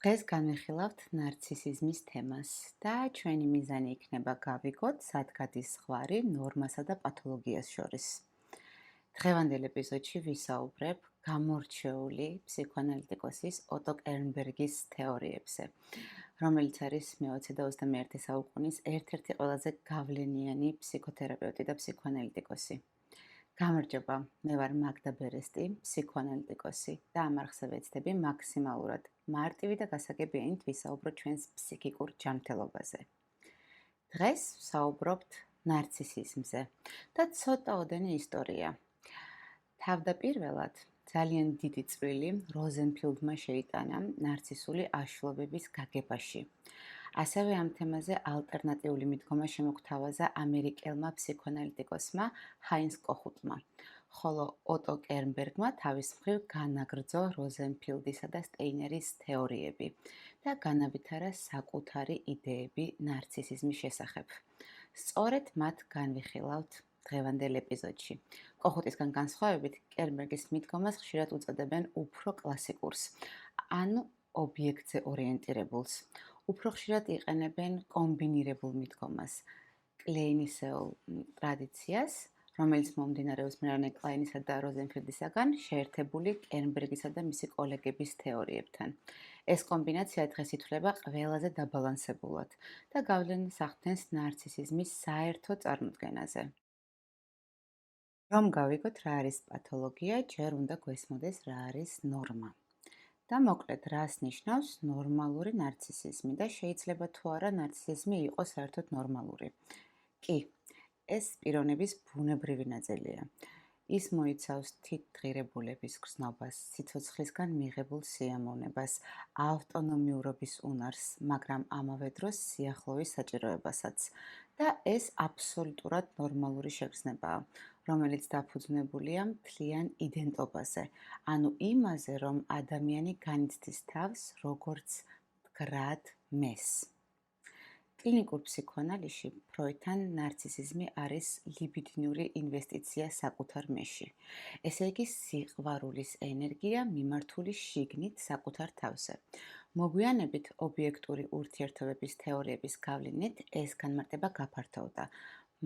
დღეს განვიხილავთ ნარცისიზმის თემას და ჩვენი მიზანი იქნება გავიგოთ, სად გადის ზღვარი ნორმასა და პათოლოგიას შორის. დღევანდელ ეპიზოდში ვისაუბრებ გამორჩეული ფსიქოანალიტიკოსის ოტო კერნბერგის თეორიებზე, რომელიც არის მე-20 და 21 საუკუნის ერთ-ერთი ყველაზე გავლენიანი ფსიქოთერაპევტი და ფსიქოანალიტიკოსი. გამარჯობა, მე ვარ მაგდა ბერესტი, ფსიქოანალიტიკოსი და ამ არხზე ვეცდები მაქსიმალურად მარტივი და გასაგებიანით ვისაუბროთ ჩვენს ფსიქიკურ ჯანმრთელობაზე. დღეს ვსაუბრობთ ნარცისიზმზე და ცოტაოდენი ისტორია. თავდაპირველად ძალიან დიდი წვლილი როზენფილდმა შეიტანა ნარცისული აშლობების გაგებაში. ასევე ამ თემაზე ალტერნატიული მიდგომა შემოგთავაზა ამერიკელმა ფსიქოანალიტიკოსმა ჰაინს კოხუტმა, ხოლო ოტო კერნბერგმა თავის მხრივ განაგრძო როზენფილდისა და სტეინერის თეორიები და განავითარა საკუთარი იდეები ნარცისიზმის შესახებ. სწორედ მათ განვიხილავთ დღევანდელ ეპიზოდში. კოხუტისგან განსხვავებით, კერნბერგის მიდგომას ხშირად უწოდებენ უფრო კლასიკურს, ანუ ობიექტზე ორიენტირებულს. უფრო ხშირად იყენებენ კომბინირებულ მიდგომას, კლეინისეულ ტრადიციას, რომელიც მომდინარეობს მერანე კლაინისა და როზენფილდისაგან, შეერთებული კერნბერგისა და მისი კოლეგების თეორიებთან. ეს კომბინაცია დღეს ითვლება ყველაზე დაბალანსებულად და გავლენას ახდენს ნარცისიზმის საერთო წარმოდგენაზე. რომ გავიგოთ, რა არის პათოლოგია, ჯერ უნდა გვესმოდეს, რა არის ნორმა. და მოკლედ, რას ნიშნავს ნორმალური ნარცისიზმი და შეიძლება თუ არა ნარცისიზმი იყოს საერთოდ ნორმალური. კი, ეს პიროვნების ბუნებრივი ნაწილია. ის მოიცავს თვითღირებულების გრძნობას, სიცოცხლისგან მიღებულ სიამოვნებას, ავტონომიურობის უნარს, მაგრამ ამავე დროს სიახლოვის საჭიროებასაც. და ეს აბსოლუტურად ნორმალური შეგრძნებაა, რომელიც დაფუძნებულია მთლიან იდენტობაზე, ანუ იმაზე, რომ ადამიანი განიცდის თავს როგორც მდგრად მეს. კლინიკურ ფსიქოანალიზში ფროიდთან ნარცისიზმი არის ლიბიდინური ინვესტიცია საკუთარ მეში. ესე იგი, სიყვარულის ენერგია მიმართული შიგნით საკუთარ თავზე. მოგვიანებით ობიექტური ურთიერთობების თეორიების გავლენით ეს განმარტება გაფართოვდა.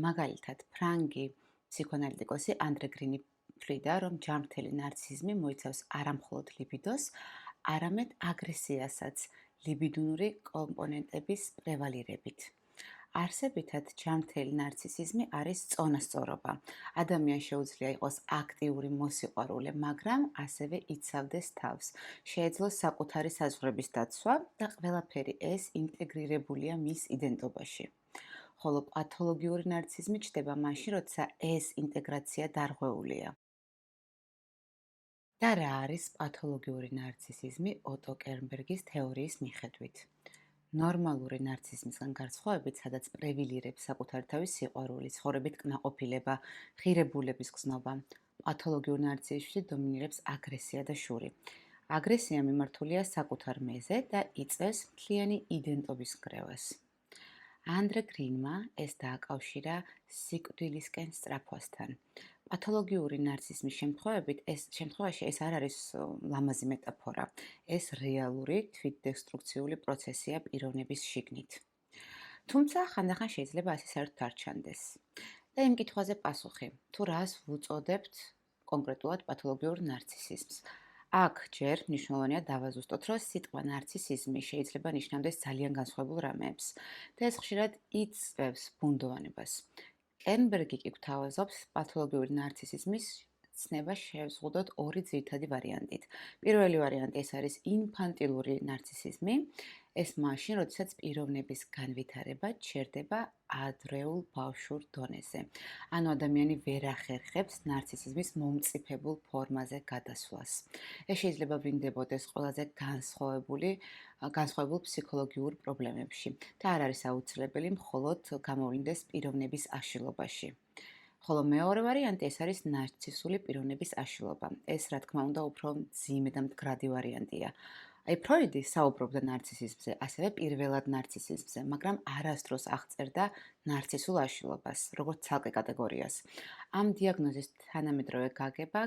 მაგალითად, ფრანგი ფსიქოანალიტიკოსი ანდრე გრინი თვლიდა, რომ ჯანმრთელი ნარცისიზმი მოიცავს არამხოლოდ ლიბიდოს, არამედ აგრესიასაც ლიბიდინური კომპონენტების პრევალირებით. არსებითად, ჯანმრთელი ნარცისიზმი არის წონასწორობა. ადამიანს შეუძლია იყოს აქტიური მოსიყვარულე, მაგრამ ასევე იცავდეს თავს, შეეძლოს საკუთარი საზღვრების დაცვა და ყველაფერი ეს ინტეგრირებულია მის იდენტობაში. ხოლო პათოლოგიური ნარცისიზმი ჩნდება მაშინ, როცა ეს ინტეგრაცია დარღვეულია. და რა არის პათოლოგიური ნარცისიზმი ოტო კერნბერგის თეორიის მიხედვით? ნორმალური ნარცისიზმისგან განსხვავებით, სადაც პრევალირებს საკუთარი თავის სიყვარული, ცხოვრებით კმაყოფილება, ღირებულების გრძნობა, პათოლოგიურ ნარცისიზმში დომინირებს აგრესია და შური. აგრესია მიმართულია საკუთარ მეზე და იწვევს მთლიანი იდენტობის კრებას. ანდრე გრინმა ეს დააკავშირა სიკვდილისკენ სწრაფვასთან. პათოლოგიური ნარცისიზმის შემთხვევაში ეს არ არის ლამაზი მეტაფორა. ეს რეალური თვითდესტრუქციული პროცესია პიროვნების შიგნით. თუმცა ხანდახან შეიძლება ასე საერთოდ არ ჩანდეს. და იმ კითხვაზე პასუხი, თუ რას ვუწოდებთ კონკრეტულად პათოლოგიურ ნარცისიზმს? აქ ჯერ მნიშვნელოვანია დავაზუსტოთ, რომ სიტყვა ნარცისიზმი შეიძლება ნიშნავდეს ძალიან განსხვავებულ რამეებს და ეს ხშირად იწვევს ბუნდოვანებას. კერნბერგი კი გვთავაზობს პათოლოგიური ნარცისიზმის ცნება შევზღუდოთ ორი ძირითადი ვარიანტით. პირველი ვარიანტი ეს არის ინფანტილური ნარცისიზმი. ეს მაშინ, როდესაც პიროვნების განვითარება ჩერდება ადრეულ ბავშვურ დონეზე. ანუ ადამიანი ვერ ახერხებს ნარცისიზმის მომწიფებულ ფორმაზე გადასვლას. ეს შეიძლება ვლინდებოდეს ყველაზე განსხვავებულ ფსიქოლოგიურ პრობლემებში და არ არის აუცილებელი მხოლოდ გამოვლინდეს პიროვნების აშლილობაში. ხოლო მეორე ვარიანტი ეს არის ნარცისული პიროვნების აშლილობა. ეს, რა თქმა უნდა, უფრო მძიმე და მდგრადი ვარიანტია. აი ფროიდი საუბრობდა ნარცისიზმზე, ასევე პირველად ნარცისიზმზე, მაგრამ არასდროს აღწერდა ნარცისულ აშლილობას, როგორც ცალკე კატეგორიას. ამ დიაგნოზის თანამედროვე გაგება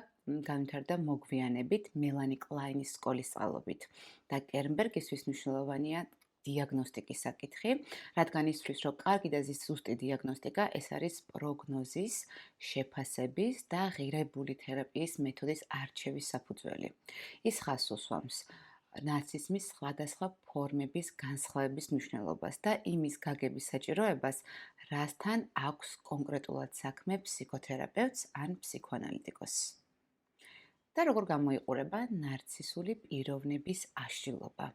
განვითარდა მოგვიანებით მელანი კლაინის სკოლის წყალობით და კერნბერგისთვის მნიშვნელოვანია დიაგნოსტიკის საკითხი, რადგან ისთვის, რომ კარგი და ზუსტი დიაგნოსტიკა ეს არის პროგნოზის, შეფასების და ღირებული თერაპიის მეთოდის არჩევის საფუძველი. ის ხაზს უსვამს ნარცისიზმის სხვადასხვა ფორმების განსხვავების მნიშვნელობას და იმის გაგების საჭიროებას, რასთან აქვს კონკრეტულად საქმე ფსიქოთერაპევტს ან ფსიქოანალიტიკოსს. და როგორ გამოიყურება ნარცისული პიროვნების აშლილობა.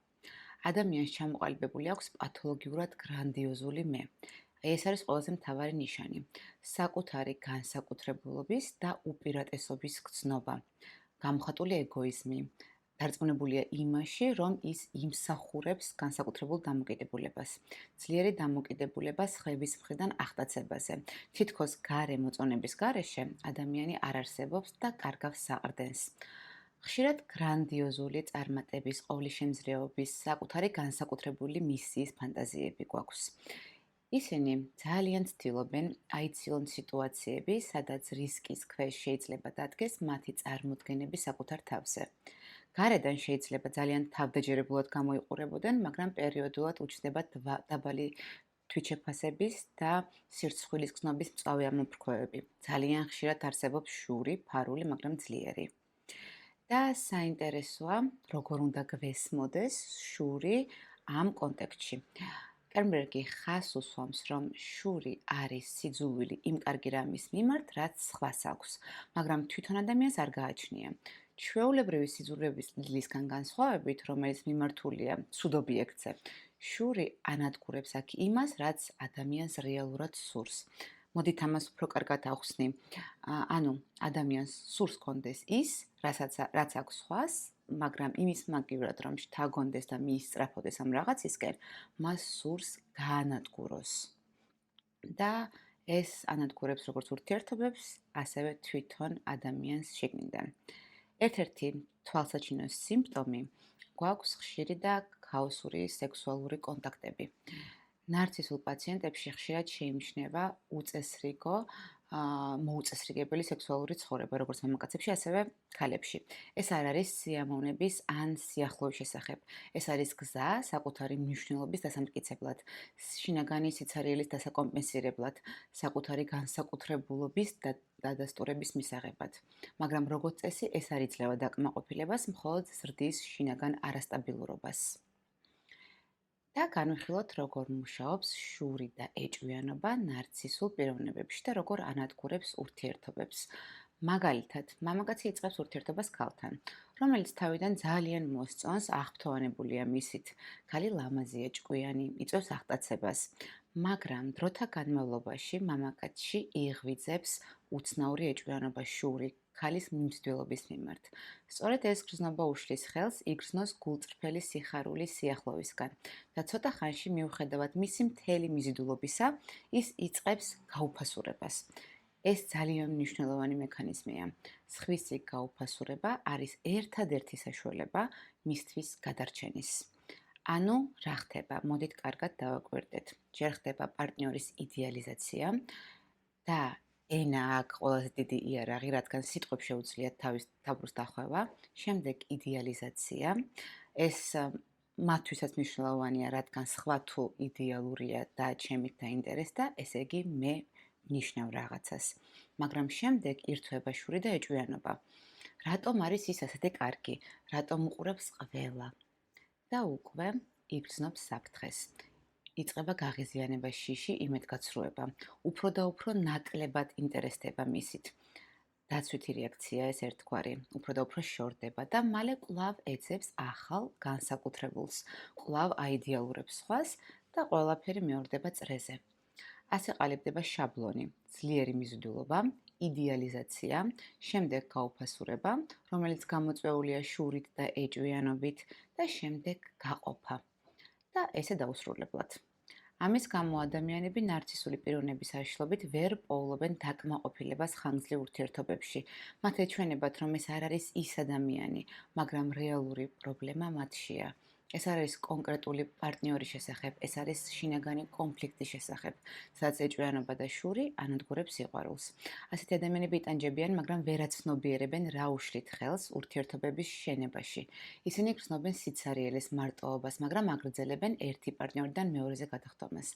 ადამიანს ჩამოყალიბებული აქვს პათოლოგიურად გრანდიოზული მე. ეს არის ყველაზე მთავარი ნიშანი. საკუთარი განსაკუთრებულობის და უპირატესობის გრძნობა. გამოხატული ეგოიზმი. დარწმუნებულია იმაში, რომ ის იმსახურებს განსაკუთრებულ დამოკიდებულებას. ძლიერი დამოკიდებულება სხვების მხრიდან აღტაცებაზე. თითქოს გარე მოწონების გარეშე ადამიანი არ არსებობს და კარგავს საყრდენს. ხშირად გრანდიოზული წარმატების, ყოვლისშემძლეობის, საკუთარი განსაკუთრებული მისიის ფანტაზიები გვაქვს. ისინი ძალიან ცდილობენ აიცილონ სიტუაციები, სადაც რისკის ქვეშ შეიძლება დადგეს მათი წარმოდგენები საკუთარ თავზე. გარედან შეიძლება ძალიან თავდაჯერებულად გამოიყურებოდნენ, მაგრამ პერიოდულად უჩნდება დაბალი თვითშეფასების და სირცხვილის გზნობის მწვავე ამოფრქვევები. ძალიან ხშირად არსებობს შური, ფარული, მაგრამ ძლიერი. და საინტერესოა, როგორ უნდა გვესმოდეს შური ამ კონტექსტში. კერნბერგი ხაზს უსვამს, რომ შური არის სიძულვილი იმ კარგი რამის მიმართ, რაც სხვას აქვს, მაგრამ თვითონ ადამიანს არ გააჩნია. ჩვეულებრივი სიძულვების დილისგან განსხვავებით, რომელიც მიმართულია ცუდ ობიექტზე, შური ანადგურებს აქ იმას, რაც ადამიანს რეალურად სურს. მოდით ამას უფრო კარგად ავხსნი. ანუ ადამიანს სურს კონდეს ის, რაც აქვს სხვას, მაგრამ იმის მაგივრად, რომ შთაგონდეს და მიისწრაფოდეს ამ რაღაცისკენ, მას სურს გაანადგუროს. და ეს ანადგურებს როგორც ურთიერთობებს, ასევე თვითონ ადამიანს შიგნიდან. ერთ-ერთი თვალსაჩინო სიმპტომი გვაქვს ხშირი და ქაოსური სექსუალური კონტაქტები. ნარცისულ პაციენტებში ხშირად შეიმჩნევა უწესრიგო, მოუწესრიგებელი სექსუალური ცხოვრება, როგორც მამაკაცებში, ასევე ქალებში. ეს არ არის სიამოვნების ან სიახლოვის შესახებ. ეს არის გზა საკუთარი მნიშვნელობის დასამტკიცებლად, შინაგანი სიცარიელის დასაკომპენსირებლად, საკუთარი განსაკუთრებულობის დადასტურების მისაღებად. მაგრამ როგორც წესი, ეს არ იძლევა დაკმაყოფილებას, მხოლოდ ზრდის შინაგან არასტაბილურობას. და განვიხილოთ, როგორ მუშაობს შური და ეჭვიანობა ნარცისულ პიროვნებებში და როგორ ანადგურებს ურთიერთობებს. მაგალითად, მამაკაცი იწყებს ურთიერთობას ქალთან, რომელიც თავიდან ძალიან მოსწონს, აღფრთოვანებულია მისით. ქალი ლამაზია, ჭკვიანი, იწვევს აღტაცებას. მაგრამ დროთა განმავლობაში მამაკაცში იღვიძებს უცნაური ეჭვიანობა შური ქალის მიმსჯელობის მიმართ. სწორედ ეს გრძნობა უშლის ხელს იგრძნოს გულწრფელი სიხარულის სიახლოვისგან და ცოტა ხანში მიუხედავად მისი მთელი მიზიდულობისა, ის იწყებს გაუფასურებას. ეს ძალიან მნიშვნელოვანი მექანიზმია. სხვისი გაუფასურება არის ერთადერთი საშუალება მისთვის გადარჩენის. ანუ რა ხდება? მოდით კარგად დავაკვირდეთ. ჯერ ხდება პარტნიორის იდეალიზაცია და ენა აქ ყველაზე დიდი იარაღი, რადგან სიტყვებს შეუძლიათ თავის თაბრუს დახვევა. შემდეგ იდეალიზაცია. ეს მათთვისაც მნიშვნელოვანია, რადგან სხვა თუ იდეალურია და ჩემით დაინტერესდა, ესე იგი მე ნიშნავ რაღაცას. მაგრამ შემდეგ ირთვება შური და ეჭვიანობა. რატომ არის ის ასეთი კარგი? რატომ უყურებს ყველა? და უკვე იგრძნობს საფრთხეს. იწყება გაღიზიანება შიში, იმედგაცრუება. უფრო და უფრო ნაკლებად ინტერესდება მისით. დაცვითი რეაქცია ეს ერთგვარი, უფრო და უფრო შორდება და მალე კვლავ ეძებს ახალ განსაკუთრებულს, კვლავ აიდეალურებს სხვას და ყველაფერი მეორდება წრეზე. ასე ყალიბდება შაბლონი, ძლიერი მიზიდულობა, იდეალიზაცია, შემდეგ გაუფასურება, რომელიც გამოწვეულია შურით და ეჭვიანობით და შემდეგ გაყოფა. და ესე დაუსრულებლად. ამის გამო ადამიანები ნარცისული პიროვნების აშლობით ვერ პოულობენ დაკმაყოფილებას ხანგრძლივ ურთიერთობებში. მათ ეჩვენებათ, რომ ეს არ არის ის ადამიანი, მაგრამ რეალური პრობლემა მათშია. ეს არ არის კონკრეტული პარტნიორის შესახებ, ეს არის შინაგანი კონფლიქტის შესახებ, სადაც ეჭვიანობა და შური ანადგურებს სიყვარულს. ასეთი ადამიანები იტანჯებიან, მაგრამ ვერაც ცნობიერებენ რა უშლით ხელს ურთიერთობების შენებაში. ისინი გრძნობენ სიცარიელეს მარტოობას, მაგრამ აგრძელებენ ერთი პარტნიორიდან მეორეზე გადახდომას.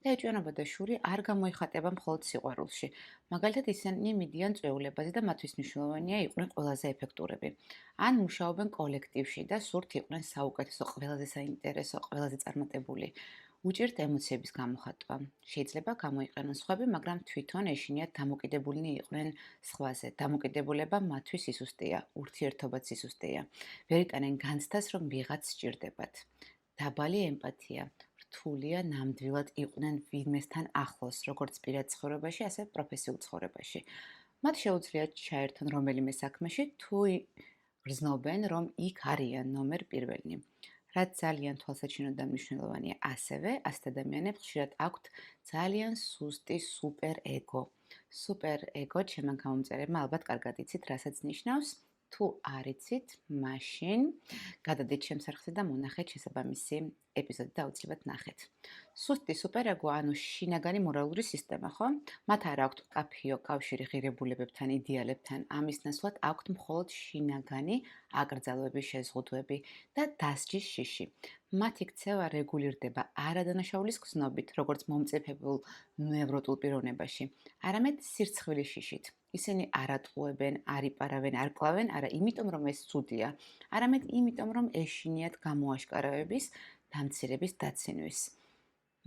და ეჭვიანობა და შური არ გამოიხატება მხოლოდ სიყვარულში. მაგალითად, ისინი მიდიან წვეულებაზე და მათთვის მნიშვნელოვანია იყვნენ ყველაზე ეფექტურები. ან მუშაობენ კოლექტივში და სურთ იყვნენ საუკეთესო, ყველაზე საინტერესო, ყველაზე წარმატებული. უჭირთ ემოციების გამოხატვა. შეიძლება გამოიყენონ სხვები, მაგრამ თვითონ ეშინიათ დამოკიდებულნი იყვნენ სხვაზე. დამოკიდებულება მათთვის სისუსტეა, ურთიერთობაც სისუსტეა. ვერ იტანენ განცდას, რომ ვიღაც სჭირდებათ. დაბალი ემპათია. რთულია ნამდვილად იყვნენ ვინმესთან ახლოს, როგორც პირად ცხოვრებაში, ასე პროფესიულ ცხოვრებაში. მათ შეუძლიათ ჩაერთონ რომელიმე საქმეში, თუ გრძნობენ, რომ იქ არიან ნომერ პირველნი. რაც ძალიან თვალსაჩინო და მნიშვნელოვანია ასევე, ასეთ ადამიანებს ხშირად აქვთ ძალიან სუსტი სუპერ ეგო. სუპერ ეგო ჩემმა გამომწერებმა ალბათ კარგად იცით, რასაც ნიშნავს. თუ არ იცით, მაშინ გადადით ჩემს არხზე და მონახეთ შესაბამისი ეპიზოდი და აუცილებლად ნახეთ. სუსტი სუპერეგო, ანუ შინაგანი მორალური სისტემა, ხო? მათ არ აქვთ მკაფიო კავშირი ღირებულებებთან, იდეალებთან, ამის ნაცვლად აქვთ მხოლოდ შინაგანი აკრძალვები, შეზღუდვები და დასჯის შიში. მათი ქცევა რეგულირდება არადანაშაულის გზნობით, როგორც მომწიფებულ ნევროტულ პიროვნებაში, არამედ სირცხვილის შიშით. ისინი არ ატყუებენ, არ იპარავენ, არ კლავენ, არა იმიტომ, რომ ეს ცუდია, არამედ იმიტომ, რომ ეშინიათ გამოაშკარავების, დამცირების დაცინვის.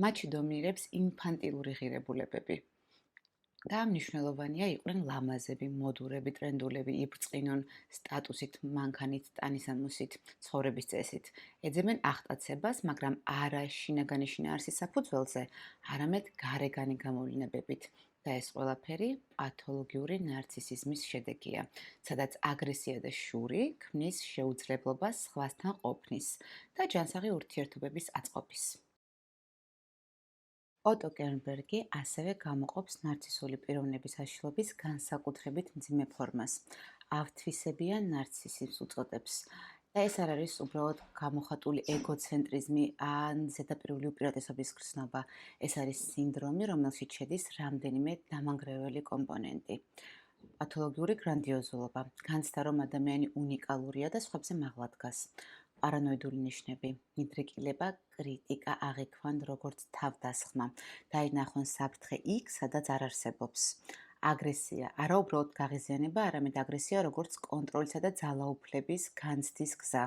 მათში დომინირებს ინფანტილური ღირებულებები. და მნიშვნელოვანია იყვნენ ლამაზები, მოდურები, ტრენდულები, იბრძყინონ სტატუსით, მანქანით, ტანისამოსით, ცხოვრების წესით. ეძებენ აღტაცებას, მაგრამ არა შინაგანი შინაარსის საფუძველზე, არამედ გარეგანი გამოვლინებებით. და ეს ყველაფერი პათოლოგიური ნარცისიზმის შედეგია, სადაც აგრესია და შური ქმნის შეუძლებლობას სხვასთან ყოფნის და ჯანსაღი ურთიერთობების აწყობის. ოტო კერნბერგი ასევე გამოყოფს ნარცისული პიროვნების აშლობის განსაკუთრებით მძიმე ფორმას. ავთვისებიან ნარცისიზმს უწოდებს. და ეს არ არის უბრალოდ გამოხატული ეგოცენტრიზმი ან ზედაპირული უპირატესობის გრძნობა. ეს არის სინდრომი, რომელშიც შედის რამდენიმე დამანგრეველი კომპონენტი. პათოლოგიური გრანდიოზულობა, განცდა, რომ ადამიანი უნიკალურია და სხვებზე მაღლა დგას. პარანოიდული ნიშნები, მიდრეკილება, კრიტიკა აღიქვან როგორც თავდასხმა, დაინახონ საფრთხე იქ, სადაც არ არსებობს. აგრესია, არა უბრალოდ გაღიზიანება, არამედ აგრესია როგორც კონტროლისა და ძალაუფლების განცდის გზა.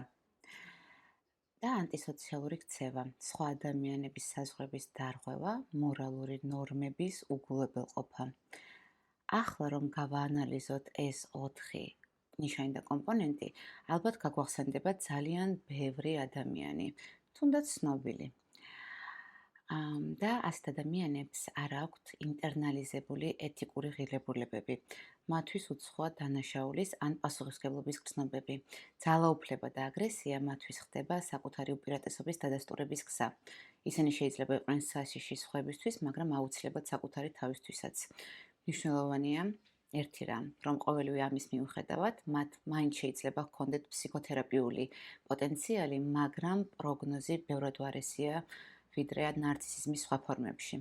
და ანტისოციალური ქცევა, სხვა ადამიანების საზღვრების დარღვევა, მორალური ნორმების უგულებელყოფა. ახლა რომ გავაანალიზოთ ეს 4 ნიშანი და კომპონენტი, ალბათ გაგვახსენდება ძალიან ბევრი ადამიანი, თუნდაც ცნობილი. და ასეთ ადამიანებს არ აქვთ ინტერნალიზებული ეთიკური ღირებულებები. მათთვის უცხოა დანაშაულის ან პასუხისმგებლობის გრძნობები. ძალაუფლება და აგრესია მათთვის ხდება საკუთარი უპირატესობის დადასტურების გზა. ისინი შეიძლება იყვნენ საშიში სხვებისთვის, მაგრამ აუცილებლად საკუთარი თავისთვისაც. მნიშვნელოვანია ერთი რამ, რომ ყოველივე ამის მიუხედავად, მათ მაინც შეიძლება ჰქონდეთ ფსიქოთერაპიული პოტენციალი, მაგრამ პროგნოზი ბევრად უარესია, ვიდრე ნარცისიზმის სხვა ფორმებში.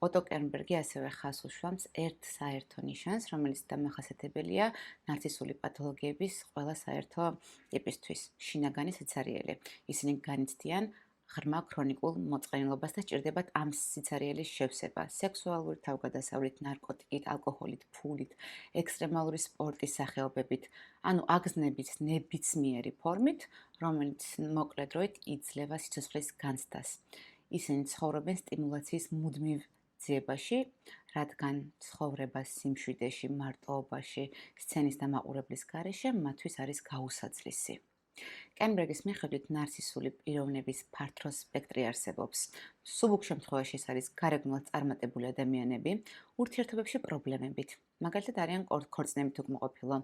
ოტო კერნბერგი ასევე ხაზს უშლამს ერთ საერთო ნიშანს, რომელიც დამახასიათებელია ნარცისული პათოლოგიების ყველა საერთო ტიპისთვის, შინაგანი სიცარიელე. ისინი განიცდიან ღრმა ქრონიკულ მოწყენილობას და სჭირდებათ ამ სიცარიელის შევსება, სექსუალური თავგადასავლით, ნარკოტიკით, ალკოჰოლით, ფულით, ექსტრემალური სპორტის სახეობებით, ანუ აგზნების ნებისმიერი ფორმით, რომელიც მოკლე დროით იძლევა სიცოცხლის განცდას. ისინი ცხოვრობენ სტიმულაციის მუდმივ ძიებაში, რადგან ცხოვრება სიმშვიდეში, მარტოობაში, სცენის და მაყურებლის გარეშე მათთვის არის გაუსაცლისი. კერნბერგის მიხედვით ნარცისული პიროვნების ფართო სპექტრი არსებობს. სუბუქ შემთხვევაში ეს არის გარეგნულად წარმატებული ადამიანები, ურთიერთობებში პრობლემებით. მაგალითად არიან ქორწინებით უკმაყოფილო,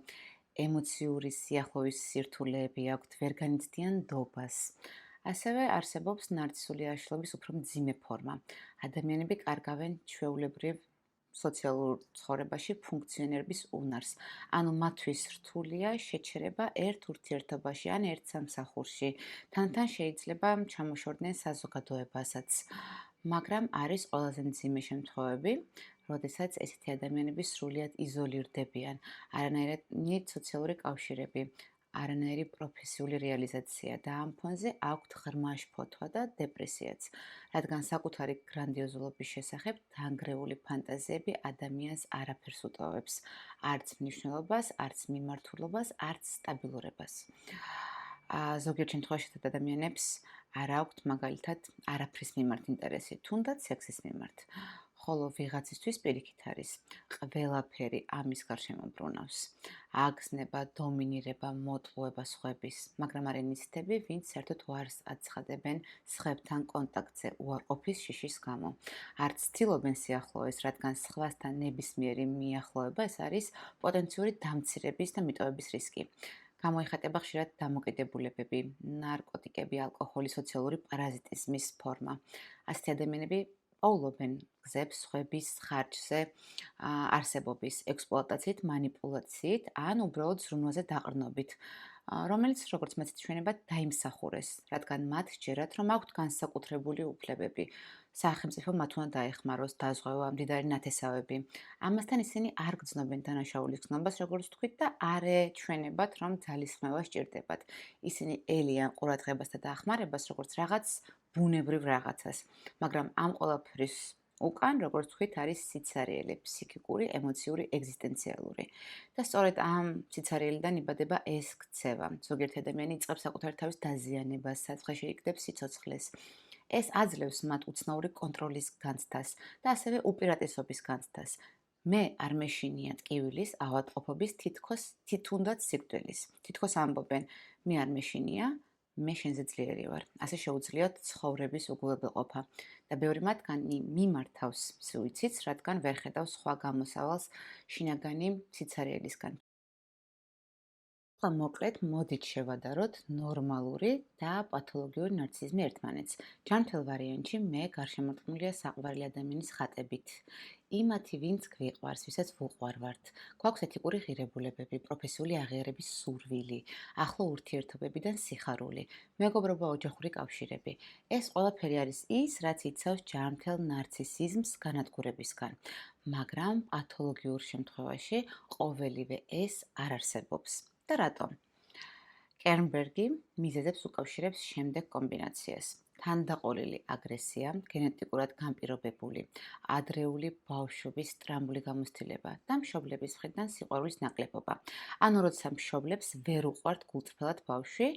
ემოციური სიახლოვის სირთულეები აქვთ, ვერ განიცდიან ნდობას. ასევე არსებობს ნარცისული აშლობის უფრო მძიმე ფორმა. ადამიანები კარგავენ ჩვეულებრივ სოციალურ ცხოვრებაში ფუნქციონირების უნარს. ანუ მათთვის რთულია შეჩერება ერთ ურთიერთობაში ან ერთ სამსახურში. თანდათან შეიძლება ჩამოშორდნენ საზოგადოებასაც. მაგრამ არის ყველაზე მძიმე შემთხვევები, როდესაც ესეთი ადამიანები სრულიად იზოლირდებიან, არანაირი სოციალური კავშირები, არანაირი პროფესიული რეალიზაცია და ამ ფონზე აქვთ ღრმა შფოთვა და დეპრესიაც, რადგან საკუთარი გრანდიოზულობის შესახებ დანგრეული ფანტაზიები ადამიანს არაფერს უტოვებს, არც მნიშვნელობას, არც მიმართულებას, არც სტაბილურობას. ზოგიერთ შემთხვევაში ესეთ ადამიანებს არ აქვთ მაგალითად არაფრის მიმართ ინტერესი, თუნდაც სექსის მიმართ. ხოლო ვიღაცისთვის პირიქით არის, ყველაფერი ამის გარშემო ბრუნავს. აგზნება, დომინირება, მოტყუება სხვების, მაგრამ არ ინიციტები, ვინც საერთოდ უარს აცხადებენ სხვებთან კონტაქტზე უარყოფის შიშის გამო. არც ცდილობენ სიახლოვეს, რადგან სხვასთან ნებისმიერი მიახლოება ეს არის პოტენციური დამცირების და მიტოვების რისკი. გამოიხატება ხშირად დამოკიდებულებები, ნარკოტიკები, ალკოჰოლი, სოციალური პარაზიტიზმის ფორმა. ასეთი ადამიანები პოულობენ გზებს სხვების ხარჯზე არსებობის ექსპლუატაციით, манипуляციით ან უბრალოდ ზრუნვაზე დაყრდნობით, რომელიც როგორც მეცეთ ჩვენება დაიმსახურეს, რადგან მათ სჯერათ, რომ აქვთ განსაკუთრებული უფლებები. სახელმწიფო მათ უნდა დაეხმაროს, დაზღვევა, მდიდარი ნათესავები. ამასთან ისინი არ გრძნობენ დანაშაულის გზნობას, როგორც ვთქვით, და არ ეჩვენებათ, რომ ძალისხმევა სჭირდებათ. ისინი ელიან ყურადღებას და დახმარებას, როგორც რაღაც ბუნებრივ რაღაცას. მაგრამ ამ ყველაფრის უკან, როგორც ვთქვით, არის სიცარიელე, ფსიქიკური, ემოციური, ეგზისტენციალური. და სწორედ ამ სიცარიელიდან იბადება ეს ქცევა. ზოგიერთი ადამიანი იწყებს საკუთარ თავის დაზიანებას, საცხეში იგდებს სიცოცხლეს. ეს აძლევს მათ უცნაური კონტროლის განცდას და ასევე უპირატესობის განცდას. მე არ მეშინია ტკივილის, ავადმყოფობის, თითქოს სიკვდილის. თითქოს ამბობენ, მე არ მეშინია, მე შენზე ძლიერი ვარ. ასე შეუძლიათ ცხოვრების უგულებელყოფა. და ბევრი მათგანი მიმართავს სუიციდს, რადგან ვერ ხედავს სხვა გამოსავალს შინაგანი სიცარიელისგან. მოკლედ, მოდით შევადაროთ ნორმალური და პათოლოგიური ნარცისიზმი ერთმანეთს. ჯანმრთელ ვარიანტში მე გარშემორტყმულია საყვარელი ადამიანის ხატებით. იმათი, ვინც გვიყვარს, ვისაც ვუყვარვართ. გვაქვს ეთიკური ღირებულებები, პროფესიული აღიარების სურვილი, ახლო ურთიერთობებიდან სიხარული, მეგობრობა, ოჯახური კავშირები. ეს ყველაფერი არის ის, რაც იცავს ჯანმრთელ ნარცისიზმს განადგურებისგან. მაგრამ პათოლოგიურ შემთხვევაში ყოველივე ეს არ არსებობს. და რატომ? კერნბერგი მიზეზებს უკავშირებს შემდეგ კომბინაციას. თანდაყოლილი აგრესია, გენეტიკურად განპირობებული, ადრეული ბავშვობის ტრამული გამოცდილება და მშობლების მხრიდან სიყვარულის ნაკლებობა. ანუ როცა მშობლებს ვერ უყვართ გულწრფელად ბავშვი,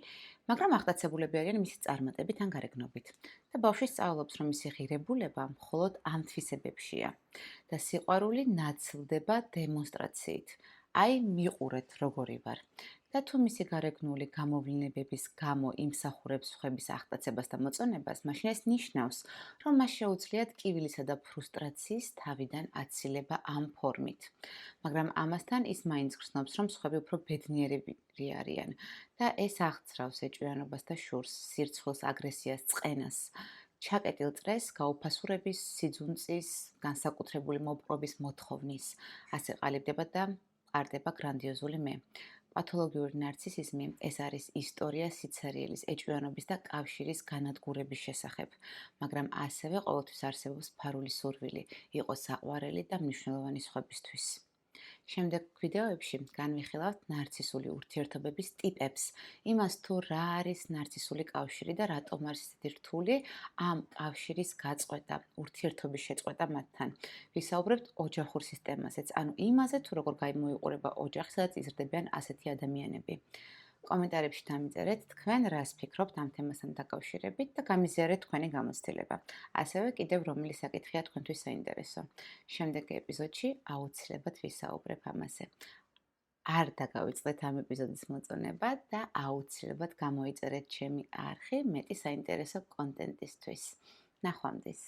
მაგრამ აღტაცებულები არიან მისი წარმატებით ან გარეგნობით. და ბავშვი სწავლობს, რომ მისი ღირებულება მხოლოდ ამ თვისებებშია და სიყვარული ნაცვლდება დემონსტრაციით. აი, მიყურეთ როგორი ვარ. და თუ მისი გარეგნული გამოვლინებების გამო იმსახურებს სხვების აღტაცებას და მოწონებას, მაშინ ეს ნიშნავს, რომ მას შეუძლია ტკივილისა და ფრუსტრაციის თავიდან აცილება ამ ფორმით. მაგრამ ამასთან ის მაინც გრძნობს, რომ სხვები უფრო ბედნიერები არიან და ეს აღწრავს ეჭვიანობას და შურს, სირცხვილს, აგრესიას, წყენას. ჩაკეტილ წრეს, გაუფასურების, სიძუნწის, განსაკუთრებული მოპყრობის მოთხოვნის, ასე ყალიბდება და ყარდება გრანდიოზული მე. პათოლოგიური ნარცისიზმი ეს არის ისტორია სიცარიელის, ეჭვიანობის და კავშირის განადგურების შესახებ, მაგრამ ასევე ყოველთვის არსებობს ფარული სურვილი, იყოს საყვარელი და მნიშვნელოვანი სხვებისთვის. შემდეგ ვიდეოებში განვიხილავთ ნარცისული ურთიერთობების ტიპებს, იმას თუ რა არის ნარცისული კავშირი და რატომ არის ისეთი რთული ამ კავშირის გაწყვეტა, ურთიერთობის შეწყვეტა მათთან. ვისაუბრებთ ოჯახურ სისტემაზეც, ანუ იმაზე თუ როგორ გამოიყურება ოჯახი, სადაც იზრდებიან ასეთი ადამიანები. კომენტარებში დამიწერეთ თქვენ რას ფიქრობთ ამ თემასთან დაკავშირებით და გამიზიარეთ თქვენი გამოცდილება. ასევე კიდევ რომელი საკითხია თქვენთვის საინტერესო. შემდეგ ეპიზოდში აუცილებლად ვისაუბრებ ამაზე. არ დაგავიწყდეთ ამ ეპიზოდის მოწონება და აუცილებლად გამოიწერეთ ჩემი არხი მეტი საინტერესო კონტენტისთვის. ნახვამდის.